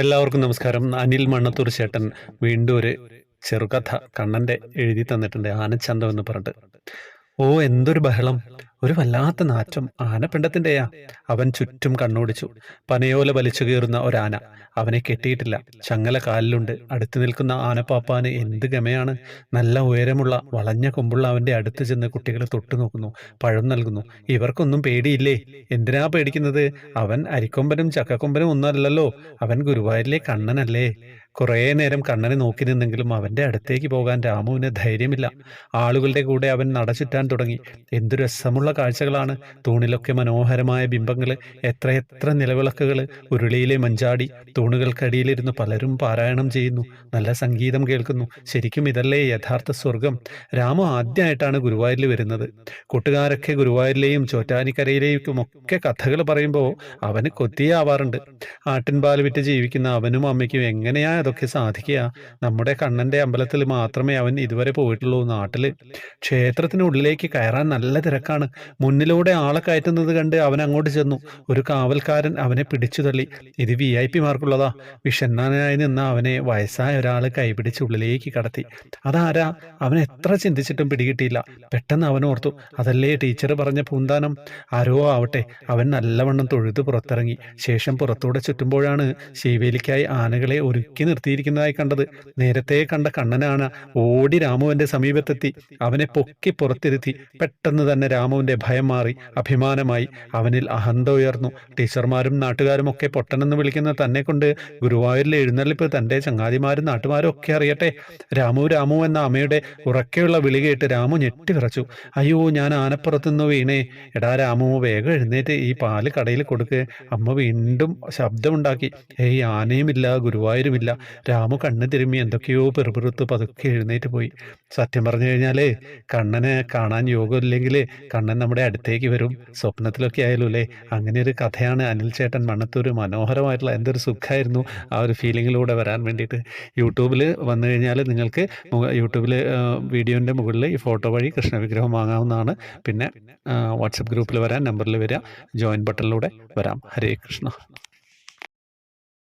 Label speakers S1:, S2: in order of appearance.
S1: എല്ലാവർക്കും നമസ്കാരം. അനിൽ മണ്ണത്തൂർ ചേട്ടൻ വീണ്ടും ഒരു ചെറുകഥ കണ്ണന്റെ എഴുതി തന്നിട്ടുണ്ട്. ആനച്ചന്തം എന്ന് പറഞ്ഞിട്ട്. ഓ, എന്തൊരു ബഹളം! ഒരു വല്ലാത്ത നാറ്റം. ആനപ്പിണ്ടത്തിന്റെയാ. അവൻ ചുറ്റും കണ്ണോടിച്ചു. പനയോല വലിച്ചു കീറുന്ന ഒരാന. അവനെ കെട്ടിയിട്ടില്ല. ചങ്ങല കാലിലുണ്ട്. അടുത്ത് നിൽക്കുന്ന ആനപ്പാപ്പാന് എന്ത് ഗമയാണ്! നല്ല ഉയരമുള്ള വളഞ്ഞ കൊമ്പുള്ള അവന്റെ അടുത്ത് ചെന്ന് കുട്ടികളെ തൊട്ടു നോക്കുന്നു. പഴം നൽകുന്നു. ഇവർക്കൊന്നും പേടിയില്ലേ? എന്തിനാ പേടിക്കുന്നത്? അവൻ അരിക്കൊമ്പനും ചക്കക്കൊമ്പനും ഒന്നല്ലല്ലോ. അവൻ ഗുരുവായൂരിലെ കണ്ണനല്ലേ? കുറേ നേരം കണ്ണനെ നോക്കി നിന്നെങ്കിലും അവന്റെ അടുത്തേക്ക് പോകാൻ രാമുവിന് ധൈര്യമില്ല. ആളുകളുടെ കൂടെ അവൻ നടചുറ്റാൻ തുടങ്ങി. എന്തു രസമുള്ള കാഴ്ചകളാണ്! തൂണിലൊക്കെ മനോഹരമായ ബിംബങ്ങൾ, എത്രയെത്ര നിലവിളക്കുകൾ! ഉരുളിയിലെ മഞ്ചാടി. തൂണുകൾക്കടിയിലിരുന്ന് പലരും പാരായണം ചെയ്യുന്നു. നല്ല സംഗീതം കേൾക്കുന്നു. ശരിക്കും ഇതല്ലേ യഥാർത്ഥ സ്വർഗം? രാമു ആദ്യമായിട്ടാണ് ഗുരുവായൂരിൽ വരുന്നത്. കൂട്ടുകാരൊക്കെ ഗുരുവായൂരിലെയും ചോറ്റാനിക്കരയിലേക്കും ഒക്കെ കഥകൾ പറയുമ്പോൾ അവന് കൊതിയാവാറുണ്ട്. ആട്ടിൻപാൽ വിറ്റ് ജീവിക്കുന്ന അവനും അമ്മയ്ക്കും എങ്ങനെയാ അതൊക്കെ സാധിക്കുക? നമ്മുടെ കണ്ണന്റെ അമ്പലത്തിൽ മാത്രമേ അവൻ ഇതുവരെ പോയിട്ടുള്ളൂ. നാട്ടില് ക്ഷേത്രത്തിനുള്ളിലേക്ക് കയറാൻ നല്ല തിരക്കാണ്. മുന്നിലൂടെ ആളെ കയറ്റുന്നത് കണ്ട് അവൻ അങ്ങോട്ട് ചെന്നു. ഒരു കാവൽക്കാരൻ അവനെ പിടിച്ചു തള്ളി. ഇത് VIP മാർക്കുള്ളതാ. വിഷണ്ണനായി നിന്ന അവനെ വയസ്സായ ഒരാൾ കൈപിടിച്ച് ഉള്ളിലേക്ക് കടത്തി. അതാരാ? അവൻ എത്ര ചിന്തിച്ചിട്ടും പിടികിട്ടിയില്ല. പെട്ടെന്ന് അവൻ ഓർത്തു, അതല്ലേ ടീച്ചർ പറഞ്ഞ പൂന്താനം? ആരോ ആവട്ടെ. അവൻ നല്ലവണ്ണം തൊഴുത് പുറത്തിറങ്ങി. ശേഷം പുറത്തൂടെ ചുറ്റുമ്പോഴാണ് ശീവേലിക്കായി ആനകളെ ഒരുക്കി നിർത്തിയിരിക്കുന്നതായി കണ്ടത്. നേരത്തെ കണ്ട കണ്ണനാന ഓടി രാമുവിന്റെ സമീപത്തെത്തി. അവനെ പൊക്കി പുറത്തിരുത്തി. പെട്ടെന്ന് തന്നെ രാമുവിന്റെ ഭയം മാറി. അഭിമാനമായി. അവനിൽ അഹന്ത ഉയർന്നു. ടീച്ചർമാരും നാട്ടുകാരും ഒക്കെ പൊട്ടനെന്ന് വിളിക്കുന്ന തന്നെ കൊണ്ട് ഗുരുവായൂരിലെ എഴുന്നള്ളിപ്പ് തന്റെ ചങ്ങാതിമാരും നാട്ടുകാരും ഒക്കെ അറിയട്ടെ. രാമു രാമു എന്ന അമ്മയുടെ ഉറക്കെയുള്ള വിളി കേട്ട് രാമു ഞെട്ടി വിറച്ചു. അയ്യോ, ഞാൻ ആനപ്പുറത്തുനിന്ന് വീണേ! എടാ രാമു, വേഗം എഴുന്നേറ്റ് ഈ പാല് കടയിൽ കൊടുക്ക്. അമ്മ വീണ്ടും ശബ്ദമുണ്ടാക്കി. ഏയ്, ആനയുമില്ല, ഗുരുവായൂരുമില്ല. രാമു കണ്ണ് തിരുമ്മി എന്തൊക്കെയോ പെറുപിറുത്ത് പതുക്കെ എഴുന്നേറ്റ് പോയി. സത്യം പറഞ്ഞു കഴിഞ്ഞാല് കണ്ണനെ കാണാൻ യോഗമില്ലെങ്കിൽ കണ്ണൻ നമ്മുടെ അടുത്തേക്ക് വരും. സ്വപ്നത്തിലൊക്കെ ആയാലും അല്ലേ? അങ്ങനെ ഒരു കഥയാണ് അനിൽ ചേട്ടൻ മണ്ണത്തൂർ. മനോഹരമായിട്ടുള്ള എന്തൊരു സുഖമായിരുന്നു ആ ഒരു ഫീലിങ്ങിലൂടെ വരാൻ വേണ്ടിയിട്ട്. യൂട്യൂബിൽ വന്നു കഴിഞ്ഞാൽ നിങ്ങൾക്ക് യൂട്യൂബിൽ വീഡിയോൻ്റെ മുകളിൽ ഈ ഫോട്ടോ വഴി കൃഷ്ണവിഗ്രഹം വാങ്ങാവുന്നതാണ്. പിന്നെ വാട്സപ്പ് ഗ്രൂപ്പിൽ വരാൻ നമ്പറിൽ വരിക, ജോയിൻ ബട്ടണിലൂടെ വരാം. ഹരേ കൃഷ്ണ.